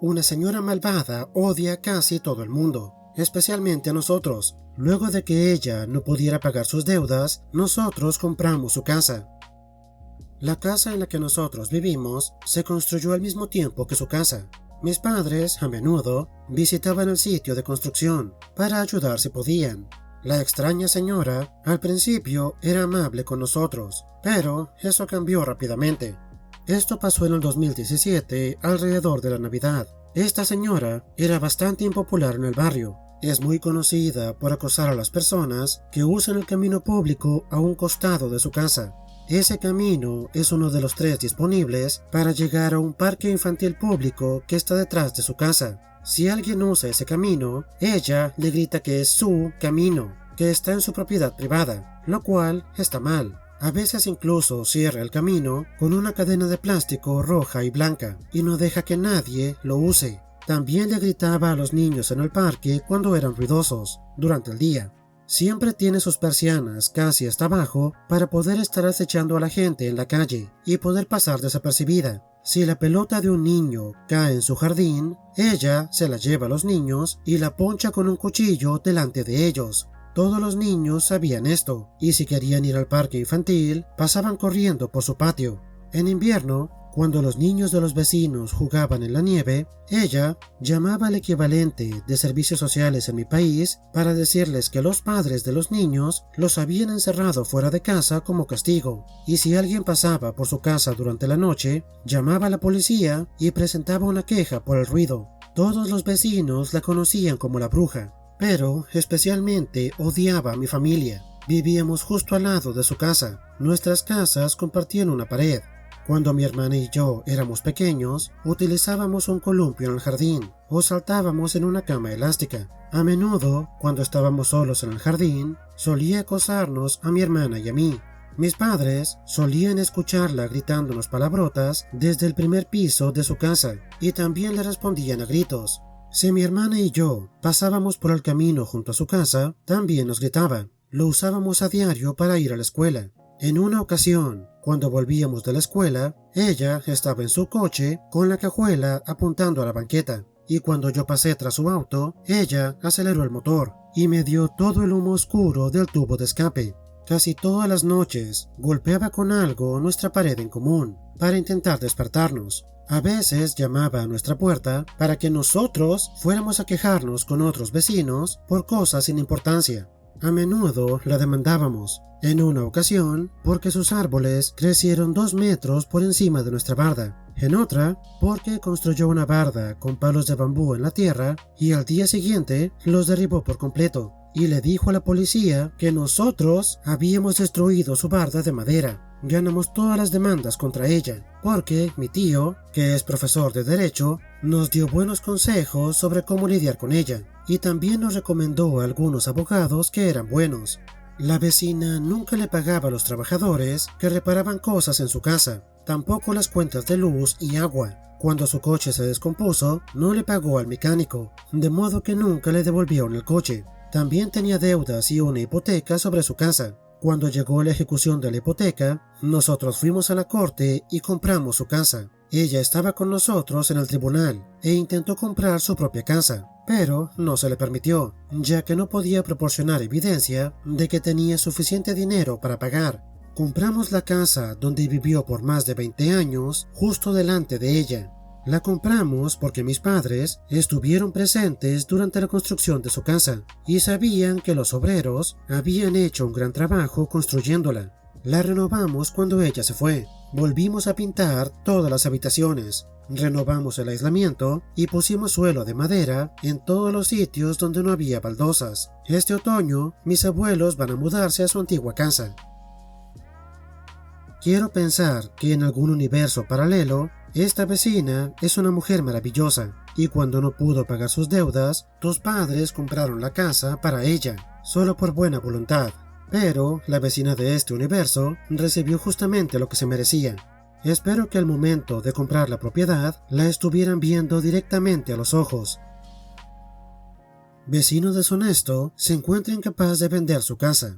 Una señora malvada odia a casi todo el mundo, especialmente a nosotros. Luego de que ella no pudiera pagar sus deudas, nosotros compramos su casa. La casa en la que nosotros vivimos se construyó al mismo tiempo que su casa. Mis padres, a menudo, visitaban el sitio de construcción para ayudar si podían. La extraña señora, al principio, era amable con nosotros, pero eso cambió rápidamente. Esto pasó en el 2017, alrededor de la Navidad. Esta señora era bastante impopular en el barrio. Es muy conocida por acosar a las personas que usan el camino público a un costado de su casa. Ese camino es uno de los 3 disponibles para llegar a un parque infantil público que está detrás de su casa. Si alguien usa ese camino, ella le grita que es su camino, que está en su propiedad privada, lo cual está mal. A veces incluso cierra el camino con una cadena de plástico roja y blanca y no deja que nadie lo use. También le gritaba a los niños en el parque cuando eran ruidosos durante el día. Siempre tiene sus persianas casi hasta abajo para poder estar acechando a la gente en la calle y poder pasar desapercibida. Si la pelota de un niño cae en su jardín, ella se la lleva a los niños y la poncha con un cuchillo delante de ellos. Todos los niños sabían esto, y si querían ir al parque infantil, pasaban corriendo por su patio. En invierno, cuando los niños de los vecinos jugaban en la nieve, ella llamaba al equivalente de servicios sociales en mi país para decirles que los padres de los niños los habían encerrado fuera de casa como castigo, y si alguien pasaba por su casa durante la noche, llamaba a la policía y presentaba una queja por el ruido. Todos los vecinos la conocían como la bruja, pero especialmente odiaba a mi familia. Vivíamos justo al lado de su casa. Nuestras casas compartían una pared. Cuando mi hermana y yo éramos pequeños, utilizábamos un columpio en el jardín o saltábamos en una cama elástica. A menudo, cuando estábamos solos en el jardín, solía acosarnos a mi hermana y a mí. Mis padres solían escucharla gritándonos palabrotas desde el primer piso de su casa y también le respondían a gritos. Si mi hermana y yo pasábamos por el camino junto a su casa, también nos gritaba. Lo usábamos a diario para ir a la escuela. En una ocasión, cuando volvíamos de la escuela, ella estaba en su coche con la cajuela apuntando a la banqueta, y cuando yo pasé tras su auto, ella aceleró el motor y me dio todo el humo oscuro del tubo de escape. Casi todas las noches golpeaba con algo nuestra pared en común para intentar despertarnos. A veces llamaba a nuestra puerta para que nosotros fuéramos a quejarnos con otros vecinos por cosas sin importancia. A menudo la demandábamos. En una ocasión, porque sus árboles crecieron 2 metros por encima de nuestra barda. En otra, porque construyó una barda con palos de bambú en la tierra y al día siguiente los derribó por completo. Y le dijo a la policía que nosotros habíamos destruido su barda de madera. Ganamos todas las demandas contra ella, porque mi tío, que es profesor de Derecho, nos dio buenos consejos sobre cómo lidiar con ella, y también nos recomendó a algunos abogados que eran buenos. La vecina nunca le pagaba a los trabajadores que reparaban cosas en su casa, tampoco las cuentas de luz y agua. Cuando su coche se descompuso, no le pagó al mecánico, de modo que nunca le devolvieron el coche. También tenía deudas y una hipoteca sobre su casa. Cuando llegó la ejecución de la hipoteca, nosotros fuimos a la corte y compramos su casa. Ella estaba con nosotros en el tribunal e intentó comprar su propia casa, pero no se le permitió, ya que no podía proporcionar evidencia de que tenía suficiente dinero para pagar. Compramos la casa donde vivió por más de 20 años justo delante de ella. La compramos porque mis padres estuvieron presentes durante la construcción de su casa y sabían que los obreros habían hecho un gran trabajo construyéndola. La renovamos cuando ella se fue. Volvimos a pintar todas las habitaciones, renovamos el aislamiento y pusimos suelo de madera en todos los sitios donde no había baldosas. Este otoño, mis abuelos van a mudarse a su antigua casa. Quiero pensar que en algún universo paralelo, esta vecina es una mujer maravillosa, y cuando no pudo pagar sus deudas, tus padres compraron la casa para ella, solo por buena voluntad. Pero la vecina de este universo recibió justamente lo que se merecía. Espero que al momento de comprar la propiedad, la estuvieran viendo directamente a los ojos. Vecino deshonesto se encuentra incapaz de vender su casa.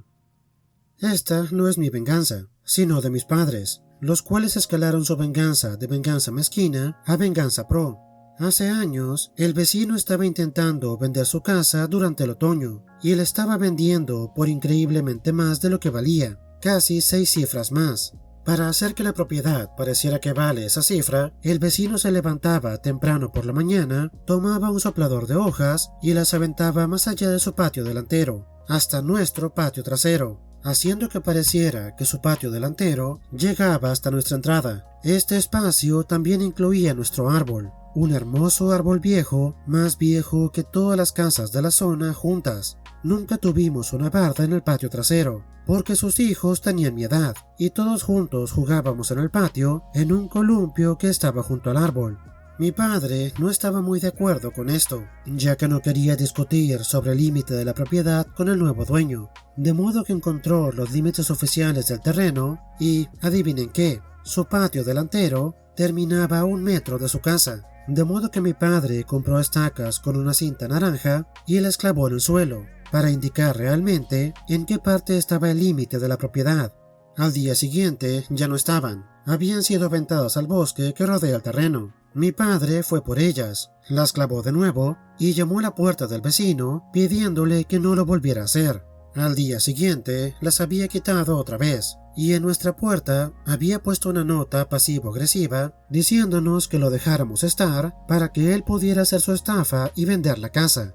Esta no es mi venganza, sino de mis padres, los cuales escalaron su venganza de venganza mezquina a venganza pro. Hace años, el vecino estaba intentando vender su casa durante el otoño y la estaba vendiendo por increíblemente más de lo que valía, casi 6 cifras más. Para hacer que la propiedad pareciera que vale esa cifra, el vecino se levantaba temprano por la mañana, tomaba un soplador de hojas y las aventaba más allá de su patio delantero, hasta nuestro patio trasero, haciendo que pareciera que su patio delantero llegaba hasta nuestra entrada. Este espacio también incluía nuestro árbol, un hermoso árbol viejo, más viejo que todas las casas de la zona juntas. Nunca tuvimos una barda en el patio trasero, porque sus hijos tenían mi edad, y todos juntos jugábamos en el patio en un columpio que estaba junto al árbol. Mi padre no estaba muy de acuerdo con esto, ya que no quería discutir sobre el límite de la propiedad con el nuevo dueño, de modo que encontró los límites oficiales del terreno y, adivinen qué, su patio delantero terminaba a 1 metro de su casa, de modo que mi padre compró estacas con una cinta naranja y las clavó en el suelo, para indicar realmente en qué parte estaba el límite de la propiedad. Al día siguiente ya no estaban, habían sido aventadas al bosque que rodea el terreno. Mi padre fue por ellas, las clavó de nuevo y llamó a la puerta del vecino pidiéndole que no lo volviera a hacer. Al día siguiente las había quitado otra vez y en nuestra puerta había puesto una nota pasivo-agresiva diciéndonos que lo dejáramos estar para que él pudiera hacer su estafa y vender la casa.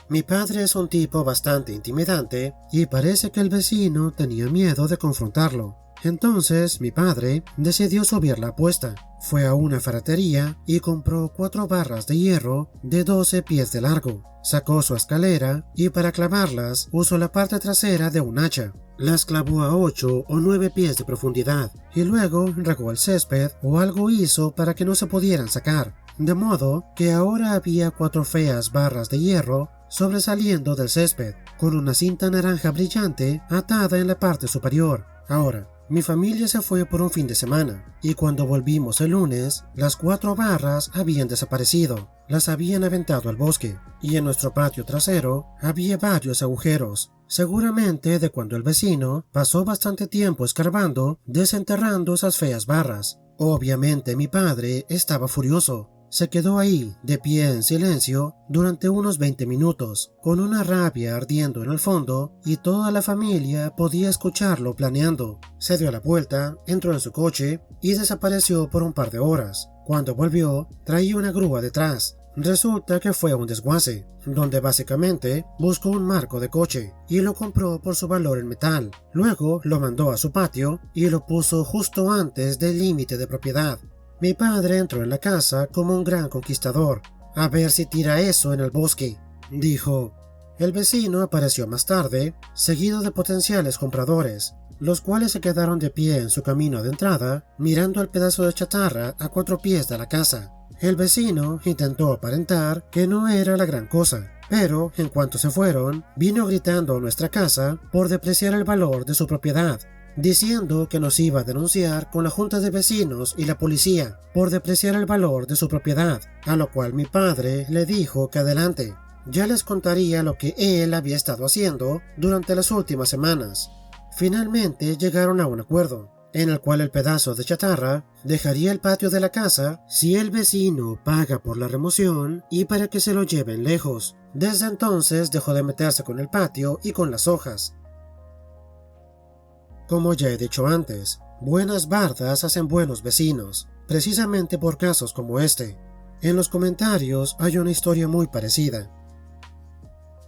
Mi padre es un tipo bastante intimidante y parece que el vecino tenía miedo de confrontarlo. Entonces mi padre decidió subir la apuesta. Fue a una ferretería y compró 4 barras de hierro de 12 pies de largo. Sacó su escalera y para clavarlas usó la parte trasera de un hacha. Las clavó a 8 o 9 pies de profundidad y luego regó el césped o algo hizo para que no se pudieran sacar. De modo que ahora había 4 feas barras de hierro sobresaliendo del césped, con una cinta naranja brillante atada en la parte superior. Ahora, mi familia se fue por un fin de semana, y cuando volvimos el lunes, las 4 barras habían desaparecido, las habían aventado al bosque, y en nuestro patio trasero había varios agujeros, seguramente de cuando el vecino pasó bastante tiempo escarbando, desenterrando esas feas barras. Obviamente mi padre estaba furioso. Se quedó ahí, de pie en silencio, durante unos 20 minutos, con una rabia ardiendo en el fondo, y toda la familia podía escucharlo planeando. Se dio la vuelta, entró en su coche y desapareció por un par de horas. Cuando volvió, traía una grúa detrás. Resulta que fue a un desguace, donde básicamente buscó un marco de coche y lo compró por su valor en metal. Luego lo mandó a su patio y lo puso justo antes del límite de propiedad. Mi padre entró en la casa como un gran conquistador. A ver si tira eso en el bosque, dijo. El vecino apareció más tarde, seguido de potenciales compradores, los cuales se quedaron de pie en su camino de entrada, mirando el pedazo de chatarra a 4 pies de la casa. El vecino intentó aparentar que no era la gran cosa, pero en cuanto se fueron, vino gritando a nuestra casa por depreciar el valor de su propiedad, diciendo que nos iba a denunciar con la junta de vecinos y la policía por depreciar el valor de su propiedad, a lo cual mi padre le dijo que adelante, ya les contaría lo que él había estado haciendo durante las últimas semanas. Finalmente llegaron a un acuerdo, en el cual el pedazo de chatarra dejaría el patio de la casa si el vecino paga por la remoción y para que se lo lleven lejos. Desde entonces dejó de meterse con el patio y con las hojas. Como ya he dicho antes, buenas bardas hacen buenos vecinos, precisamente por casos como este. En los comentarios hay una historia muy parecida.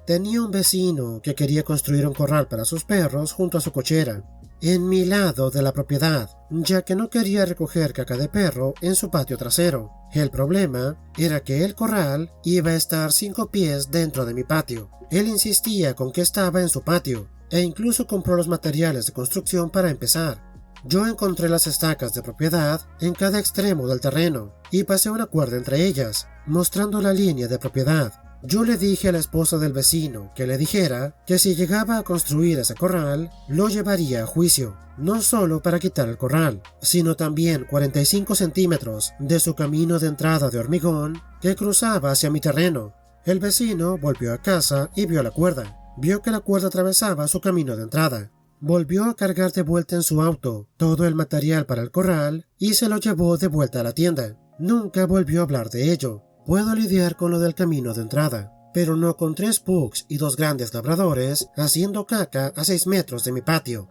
Tenía un vecino que quería construir un corral para sus perros junto a su cochera, en mi lado de la propiedad, ya que no quería recoger caca de perro en su patio trasero. El problema era que el corral iba a estar 5 pies dentro de mi patio. Él insistía con que estaba en su patio, e incluso compró los materiales de construcción para empezar. Yo encontré las estacas de propiedad en cada extremo del terreno y pasé una cuerda entre ellas, mostrando la línea de propiedad. Yo le dije a la esposa del vecino que le dijera que si llegaba a construir ese corral, lo llevaría a juicio, no solo para quitar el corral, sino también 45 centímetros de su camino de entrada de hormigón que cruzaba hacia mi terreno. El vecino volvió a casa y vio la cuerda. Vio que la cuerda atravesaba su camino de entrada. Volvió a cargar de vuelta en su auto todo el material para el corral y se lo llevó de vuelta a la tienda. Nunca volvió a hablar de ello. puedo lidiar con lo del camino de entrada, pero no con 3 pugs y 2 grandes labradores haciendo caca a 6 metros de mi patio.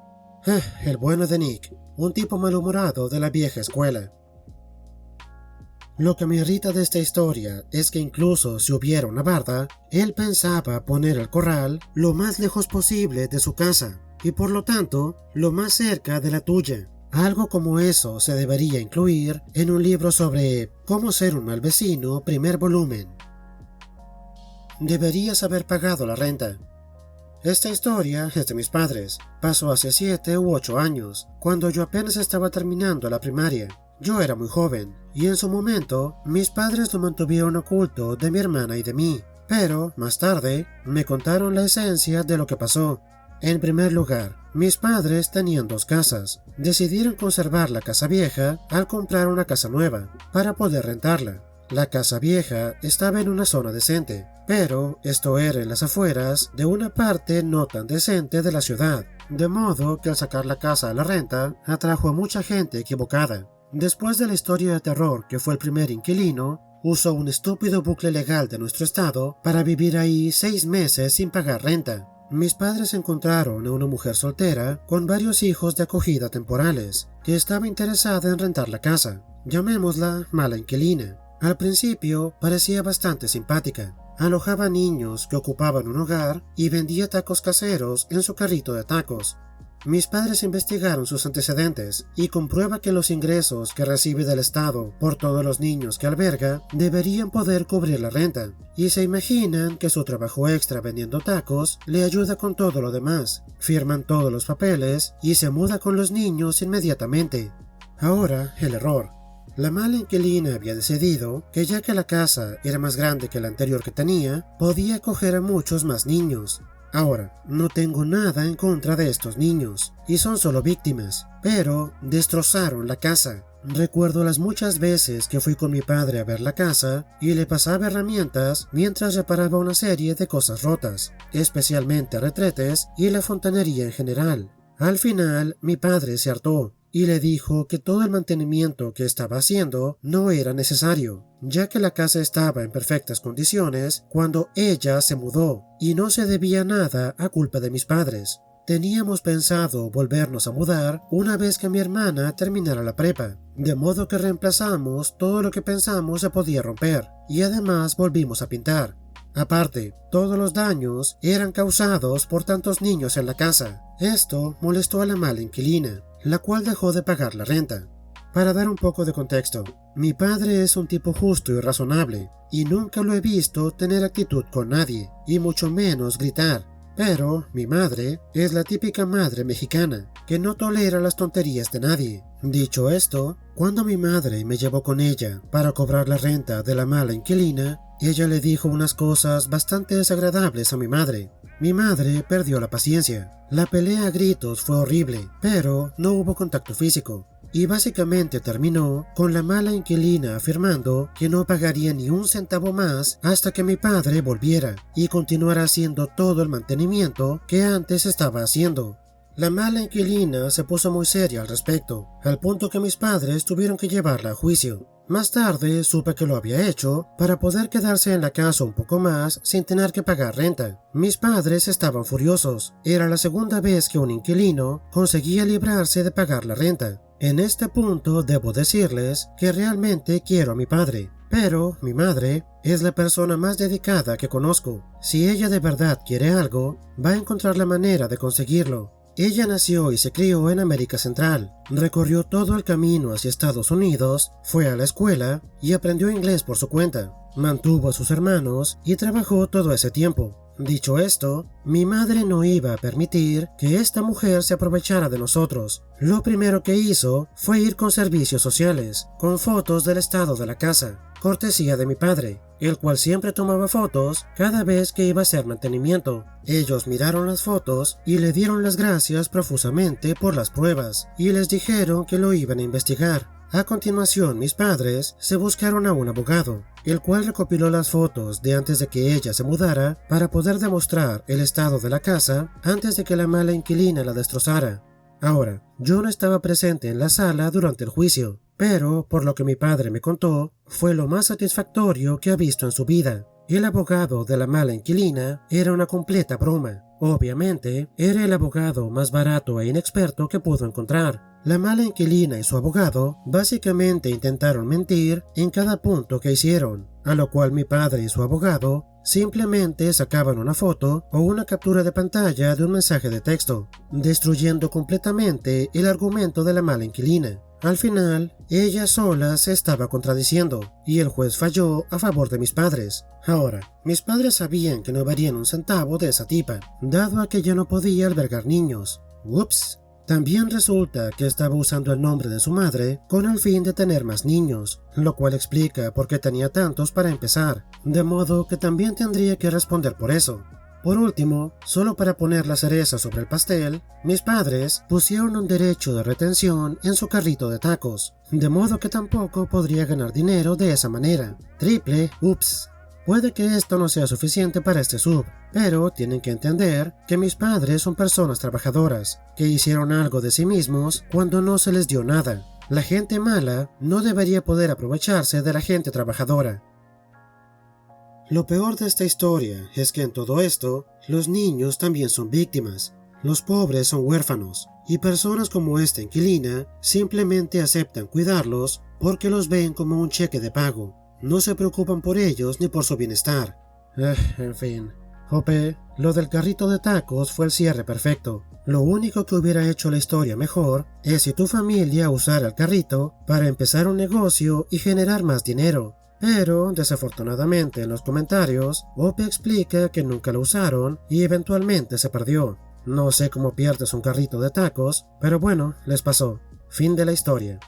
El bueno de Nick, un tipo malhumorado de la vieja escuela. Lo que me irrita de esta historia es que incluso si hubiera una barda, él pensaba poner el corral lo más lejos posible de su casa y por lo tanto lo más cerca de la tuya. Algo como eso se debería incluir en un libro sobre cómo ser un mal vecino, primer volumen. Deberías haber pagado la renta. Esta historia es de mis padres. Pasó hace 7 u 8 años, cuando yo apenas estaba terminando la primaria. Yo era muy joven, y en su momento, mis padres lo mantuvieron oculto de mi hermana y de mí. Pero, más tarde, me contaron la esencia de lo que pasó. En primer lugar, mis padres tenían 2 casas. Decidieron conservar la casa vieja al comprar una casa nueva, para poder rentarla. La casa vieja estaba en una zona decente, pero esto era en las afueras de una parte no tan decente de la ciudad, de modo que al sacar la casa a la renta, atrajo a mucha gente equivocada. Después de la historia de terror que fue el primer inquilino, usó un estúpido bucle legal de nuestro estado para vivir ahí 6 meses sin pagar renta. Mis padres encontraron a una mujer soltera con varios hijos de acogida temporales, que estaba interesada en rentar la casa. Llamémosla mala inquilina. Al principio parecía bastante simpática. Alojaba niños que ocupaban un hogar y vendía tacos caseros en su carrito de tacos. Mis padres investigaron sus antecedentes y comprueba que los ingresos que recibe del Estado por todos los niños que alberga deberían poder cubrir la renta, y se imaginan que su trabajo extra vendiendo tacos le ayuda con todo lo demás. Firman todos los papeles y se muda con los niños inmediatamente. Ahora, el error. La mala inquilina había decidido que ya que la casa era más grande que la anterior que tenía, podía acoger a muchos más niños. Ahora, no tengo nada en contra de estos niños, y son solo víctimas, pero destrozaron la casa. Recuerdo las muchas veces que fui con mi padre a ver la casa y le pasaba herramientas mientras reparaba una serie de cosas rotas, especialmente retretes y la fontanería en general. Al final, mi padre se hartó y le dijo que todo el mantenimiento que estaba haciendo no era necesario, ya que la casa estaba en perfectas condiciones cuando ella se mudó y no se debía nada a culpa de mis padres. Teníamos pensado volvernos a mudar una vez que mi hermana terminara la prepa, de modo que reemplazamos todo lo que pensamos se podía romper y además volvimos a pintar. Aparte, todos los daños eran causados por tantos niños en la casa. Esto molestó a la mala inquilina, la cual dejó de pagar la renta. Para dar un poco de contexto, mi padre es un tipo justo y razonable, y nunca lo he visto tener actitud con nadie, y mucho menos gritar. Pero mi madre es la típica madre mexicana, que no tolera las tonterías de nadie. Dicho esto, cuando mi madre me llevó con ella para cobrar la renta de la mala inquilina, ella le dijo unas cosas bastante desagradables a mi madre. Mi madre perdió la paciencia. La pelea a gritos fue horrible, pero no hubo contacto físico. Y básicamente terminó con la mala inquilina afirmando que no pagaría ni un centavo más hasta que mi padre volviera y continuara haciendo todo el mantenimiento que antes estaba haciendo. La mala inquilina se puso muy seria al respecto, al punto que mis padres tuvieron que llevarla a juicio. Más tarde supe que lo había hecho para poder quedarse en la casa un poco más sin tener que pagar renta. Mis padres estaban furiosos. Era la segunda vez que un inquilino conseguía librarse de pagar la renta. En este punto debo decirles que realmente quiero a mi padre, pero mi madre es la persona más dedicada que conozco. Si ella de verdad quiere algo, va a encontrar la manera de conseguirlo. Ella nació y se crió en América Central, recorrió todo el camino hacia Estados Unidos, fue a la escuela y aprendió inglés por su cuenta, mantuvo a sus hermanos y trabajó todo ese tiempo. Dicho esto, mi madre no iba a permitir que esta mujer se aprovechara de nosotros. Lo primero que hizo fue ir con servicios sociales, con fotos del estado de la casa, cortesía de mi padre, el cual siempre tomaba fotos cada vez que iba a hacer mantenimiento. Ellos miraron las fotos y le dieron las gracias profusamente por las pruebas, y les dijeron que lo iban a investigar. A continuación, mis padres se buscaron a un abogado, el cual recopiló las fotos de antes de que ella se mudara para poder demostrar el estado de la casa antes de que la mala inquilina la destrozara. Ahora, yo no estaba presente en la sala durante el juicio, pero por lo que mi padre me contó, fue lo más satisfactorio que ha visto en su vida. El abogado de la mala inquilina era una completa broma. Obviamente, era el abogado más barato e inexperto que pudo encontrar. La mala inquilina y su abogado básicamente intentaron mentir en cada punto que hicieron, a lo cual mi padre y su abogado simplemente sacaban una foto o una captura de pantalla de un mensaje de texto, destruyendo completamente el argumento de la mala inquilina. Al final, ella sola se estaba contradiciendo y el juez falló a favor de mis padres. Ahora, mis padres sabían que no varían un centavo de esa tipa, dado a que ya no podía albergar niños. Ups. También resulta que estaba usando el nombre de su madre con el fin de tener más niños, lo cual explica por qué tenía tantos para empezar, de modo que también tendría que responder por eso. Por último, solo para poner la cereza sobre el pastel, mis padres pusieron un derecho de retención en su carrito de tacos, de modo que tampoco podría ganar dinero de esa manera. Triple ups. Puede que esto no sea suficiente para este sub, pero tienen que entender que mis padres son personas trabajadoras, que hicieron algo de sí mismos cuando no se les dio nada. La gente mala no debería poder aprovecharse de la gente trabajadora. Lo peor de esta historia es que en todo esto, los niños también son víctimas. Los pobres son huérfanos, y personas como esta inquilina simplemente aceptan cuidarlos porque los ven como un cheque de pago. No se preocupan por ellos ni por su bienestar. En fin. Jope, lo del carrito de tacos fue el cierre perfecto. Lo único que hubiera hecho la historia mejor es si tu familia usara el carrito para empezar un negocio y generar más dinero. Pero, desafortunadamente en los comentarios, Ope explica que nunca lo usaron y eventualmente se perdió. No sé cómo pierdes un carrito de tacos, pero bueno, les pasó. Fin de la historia.